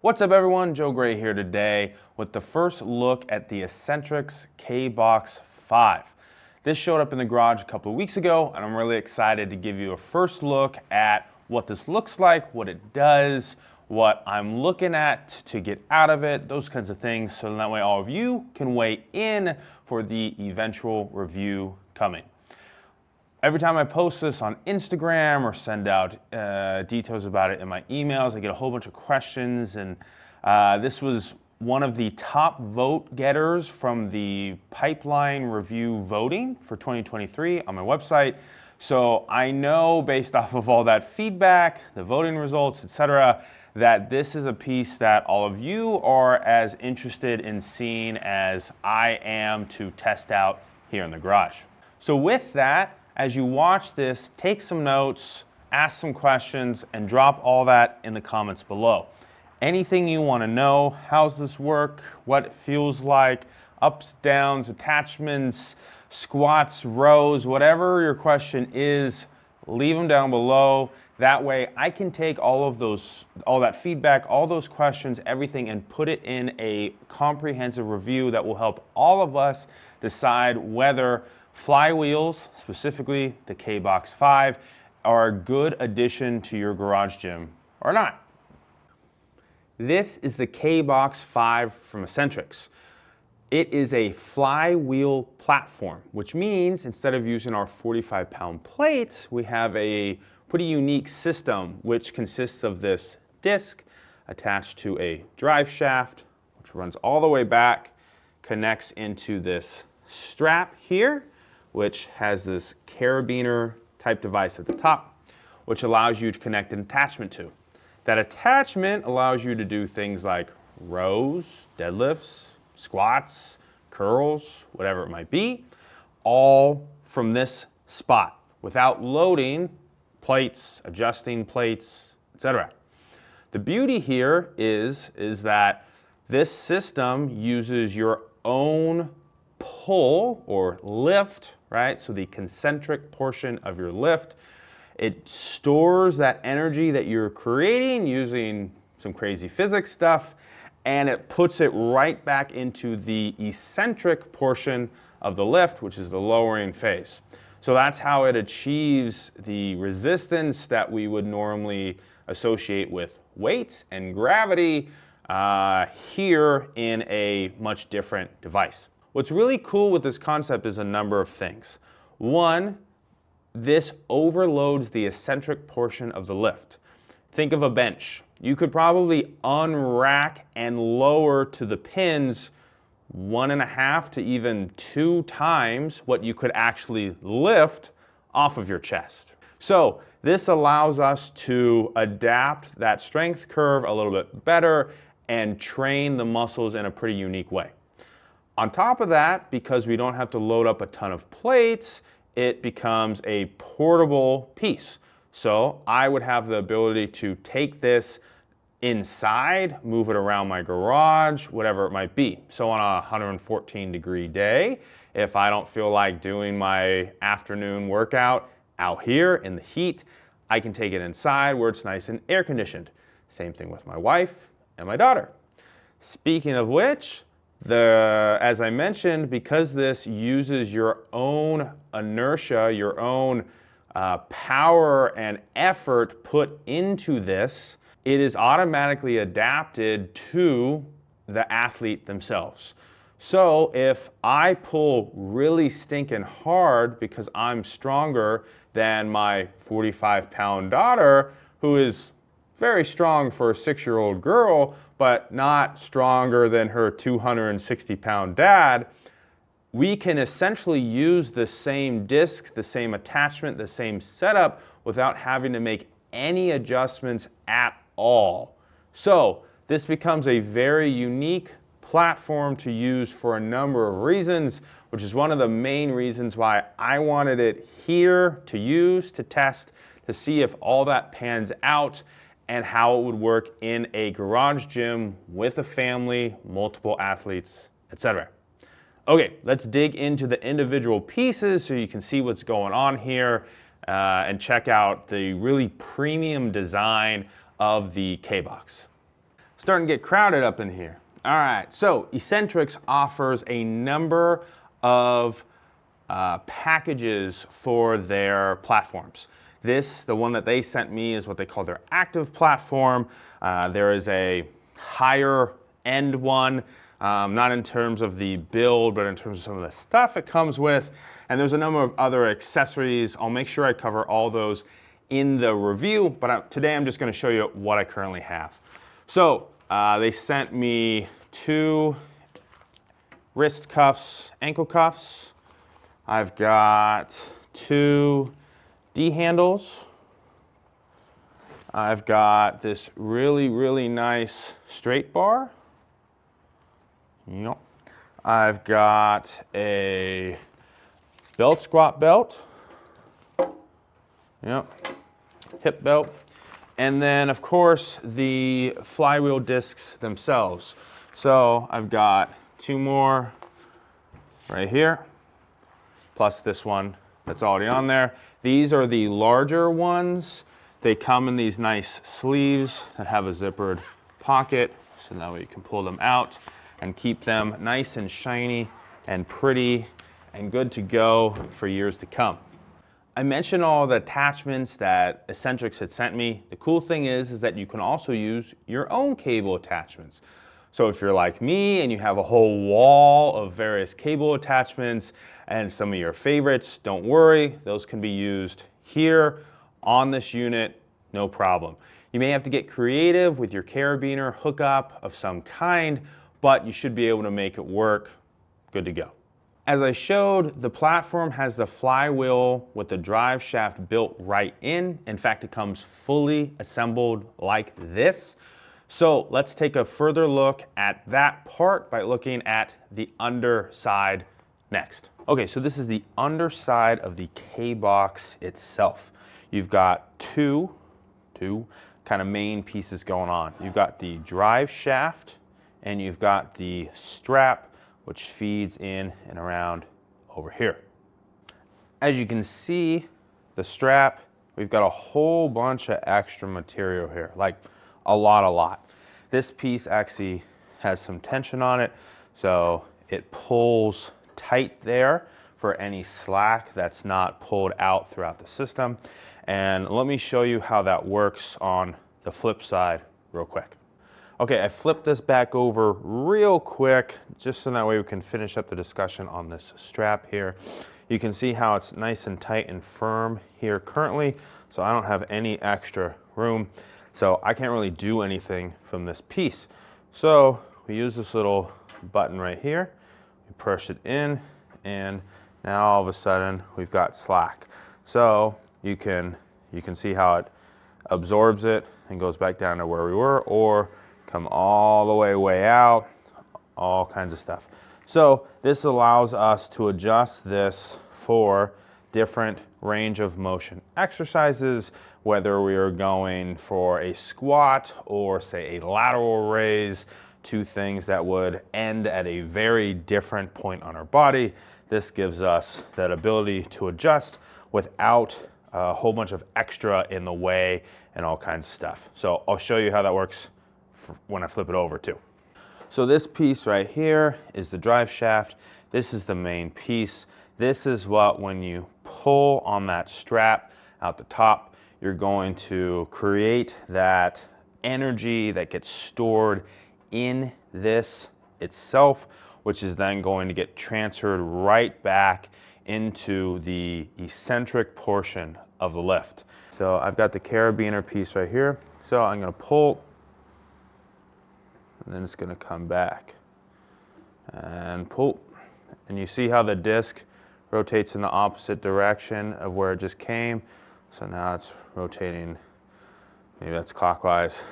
What's up everyone, Joe Gray here today with the first look at the Exxentric kBox 5. This showed up in the garage a couple of weeks ago and I'm really excited to give you a first look at what this looks like, what it does, what I'm looking at to get out of it, those kinds of things, so that way all of you can weigh in for the eventual review coming. Every time I post this on Instagram or send out details about it in my emails, I get a whole bunch of questions, and this was one of the top vote getters from the pipeline review voting for 2023 on my website. So I know based off of all that feedback, the voting results, etc., that this is a piece that all of you are as interested in seeing as I am to test out here in the garage. So with that, as you watch this, take some notes, ask some questions, and drop all that in the comments below. Anything you want to know, how's this work, what it feels like, ups, downs, attachments, squats, rows, whatever your question is, leave them down below. That way I can take all that feedback, all those questions, everything, and put it in a comprehensive review that will help all of us decide whether flywheels, specifically the kBox 5, are a good addition to your garage gym or not. This is the kBox 5 from Exxentric. It is a flywheel platform, which means instead of using our 45-pound plates, we have a pretty unique system which consists of this disc attached to a drive shaft, which runs all the way back, connects into this strap here, which has this carabiner type device at the top, which allows you to connect an attachment to. That attachment allows you to do things like rows, deadlifts, squats, curls, whatever it might be, all from this spot without loading plates, adjusting plates, etc. The beauty here is that this system uses your own pull or lift, right? So the concentric portion of your lift, it stores that energy that you're creating using some crazy physics stuff, and it puts it right back into the eccentric portion of the lift, which is the lowering phase. So that's how it achieves the resistance that we would normally associate with weights and gravity here in a much different device. What's really cool with this concept is a number of things. One, this overloads the eccentric portion of the lift. Think of a bench. You could probably unrack and lower to the pins 1.5 to even 2 times what you could actually lift off of your chest. So this allows us to adapt that strength curve a little bit better and train the muscles in a pretty unique way. On top of that, because we don't have to load up a ton of plates, it becomes a portable piece. So I would have the ability to take this inside, move it around my garage, whatever it might be. So on a 114-degree day, if I don't feel like doing my afternoon workout out here in the heat, I can take it inside where it's nice and air conditioned. Same thing with my wife and my daughter. Speaking of which, as I mentioned, because this uses your own inertia, your own power and effort put into this, it is automatically adapted to the athlete themselves. So if I pull really stinking hard because I'm stronger than my 45-pound daughter, who is very strong for a 6-year-old girl, but not stronger than her 260-pound dad, we can essentially use the same disc, the same attachment, the same setup without having to make any adjustments at all. So this becomes a very unique platform to use for a number of reasons, which is one of the main reasons why I wanted it here to use, to test, to see if all that pans out and how it would work in a garage gym with a family, multiple athletes, etc. Okay, let's dig into the individual pieces so you can see what's going on here and check out the really premium design of the kBox. Starting to get crowded up in here. All right, so Exxentric offers a number of packages for their platforms. The one that they sent me, is what they call their Active Platform. There is a higher end one, not in terms of the build, but in terms of some of the stuff it comes with. And there's a number of other accessories. I'll make sure I cover all those in the review, but today I'm just gonna show you what I currently have. So they sent me 2 wrist cuffs, ankle cuffs. I've got 2 D handles. I've got this really, really nice straight bar. Yep. I've got a belt squat belt. Yep. Hip belt. And then, of course, the flywheel discs themselves. So I've got 2 more right here, plus this one that's already on there. These are the larger ones. They come in these nice sleeves that have a zippered pocket, so that way you can pull them out and keep them nice and shiny and pretty and good to go for years to come. I mentioned all the attachments that Exxentric had sent me. The cool thing is that you can also use your own cable attachments. So if you're like me and you have a whole wall of various cable attachments and some of your favorites, don't worry, those can be used here on this unit, no problem. You may have to get creative with your carabiner hookup of some kind, but you should be able to make it work. Good to go. As I showed, the platform has the flywheel with the drive shaft built right in. In fact, it comes fully assembled like this. So let's take a further look at that part by looking at the underside next. Okay, so this is the underside of the kBox itself. You've got two kind of main pieces going on. You've got the drive shaft and you've got the strap, which feeds in and around over here. As you can see, the strap, we've got a whole bunch of extra material here, like a lot. This piece actually has some tension on it, so it pulls tight there for any slack that's not pulled out throughout the system. And let me show you how that works on the flip side real quick. Okay, I flipped this back over real quick, just so that way we can finish up the discussion on this strap here. You can see how it's nice and tight and firm here currently, so I don't have any extra room. So I can't really do anything from this piece. So we use this little button right here, we push it in, and now all of a sudden we've got slack. So you can see how it absorbs it and goes back down to where we were, or come all the way out, all kinds of stuff. So this allows us to adjust this for different range of motion exercises, whether we are going for a squat or say a lateral raise, 2 things that would end at a very different point on our body. This gives us that ability to adjust without a whole bunch of extra in the way and all kinds of stuff. So I'll show you how that works when I flip it over too. So this piece right here is the drive shaft. This is the main piece. This is what, when you pull on that strap out the top, you're going to create that energy that gets stored in this itself, which is then going to get transferred right back into the eccentric portion of the lift. So I've got the carabiner piece right here. So I'm gonna pull, and then it's gonna come back and pull. And you see how the disc rotates in the opposite direction of where it just came. So now it's rotating, maybe that's clockwise,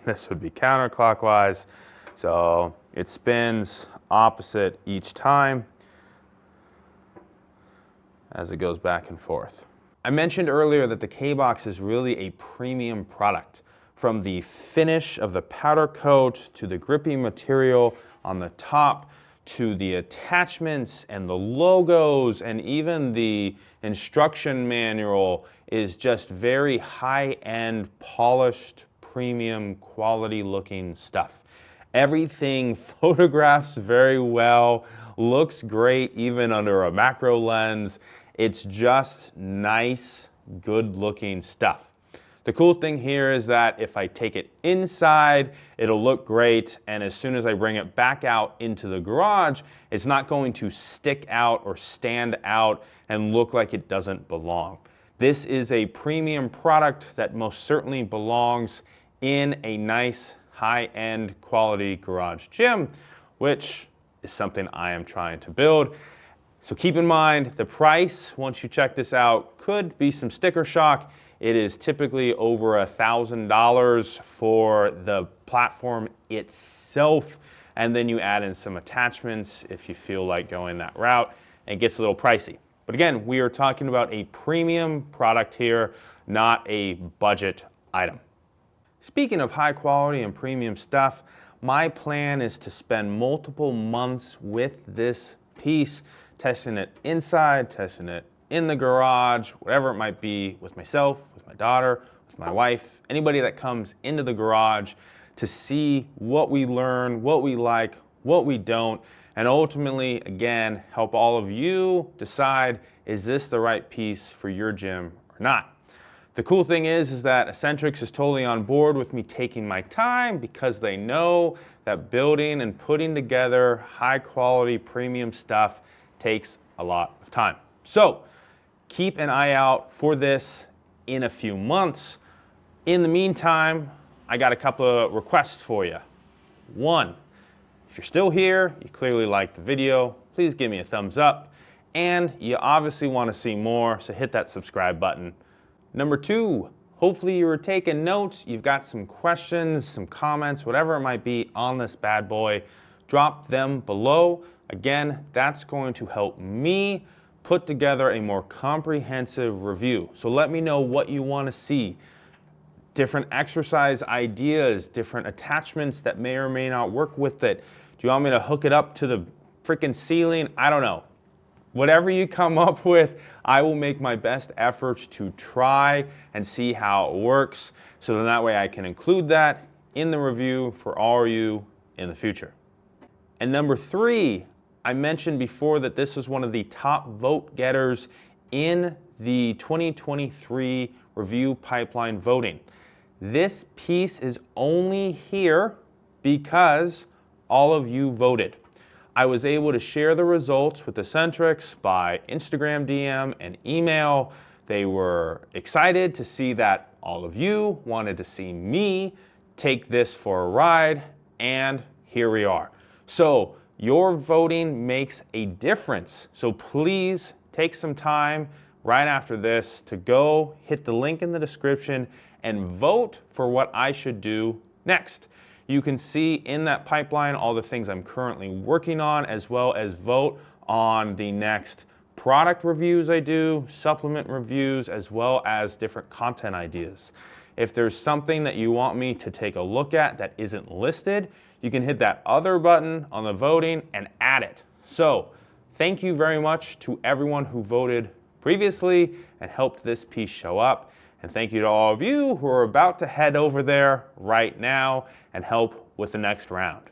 this would be counterclockwise. So it spins opposite each time as it goes back and forth. I mentioned earlier that the kBox is really a premium product. From the finish of the powder coat to the gripping material on the top to the attachments and the logos and even the instruction manual is just very high-end, polished premium quality looking stuff. Everything photographs very well, looks great even under a macro lens. It's just nice, good looking stuff. The cool thing here is that if I take it inside, it'll look great, and as soon as I bring it back out into the garage, it's not going to stick out or stand out and look like it doesn't belong. This is a premium product that most certainly belongs in a nice high-end quality garage gym, which is something I am trying to build. So keep in mind, the price, once you check this out, could be some sticker shock. It is typically over $1,000 for the platform itself, and then you add in some attachments if you feel like going that route, and it gets a little pricey. But again, we are talking about a premium product here, not a budget item. Speaking of high quality and premium stuff, my plan is to spend multiple months with this piece, testing it inside, testing it in the garage, whatever it might be, with myself, with my daughter, with my wife, anybody that comes into the garage, to see what we learn, what we like, what we don't, and ultimately, again, help all of you decide, is this the right piece for your gym or not? The cool thing is that Exxentric is totally on board with me taking my time, because they know that building and putting together high quality premium stuff takes a lot of time. So keep an eye out for this in a few months. In the meantime, I got a couple of requests for you. One, if you're still here, you clearly liked the video, please give me a thumbs up. And you obviously want to see more, so hit that subscribe button. Number two, hopefully you were taking notes, you've got some questions, some comments, whatever it might be on this bad boy, drop them below. Again, that's going to help me put together a more comprehensive review. So let me know what you want to see. Different exercise ideas, different attachments that may or may not work with it. Do you want me to hook it up to the freaking ceiling? I don't know. Whatever you come up with, I will make my best efforts to try and see how it works, so then that way I can include that in the review for all of you in the future. And number three, I mentioned before that this is one of the top vote getters in the 2023 review pipeline voting. This piece is only here because all of you voted. I was able to share the results with the Exxentrics by Instagram DM and email. They were excited to see that all of you wanted to see me take this for a ride, and here we are. So your voting makes a difference. So please take some time right after this to go hit the link in the description and vote for what I should do next. You can see in that pipeline all the things I'm currently working on, as well as vote on the next product reviews I do, supplement reviews, as well as different content ideas. If there's something that you want me to take a look at that isn't listed, you can hit that other button on the voting and add it. So thank you very much to everyone who voted previously and helped this piece show up. And thank you to all of you who are about to head over there right now and help with the next round.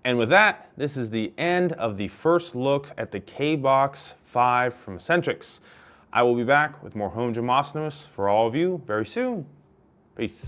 And with that, this is the end of the first look at the kBox 5 from Exxentric. I will be back with more home gym awesomeness for all of you very soon. Peace.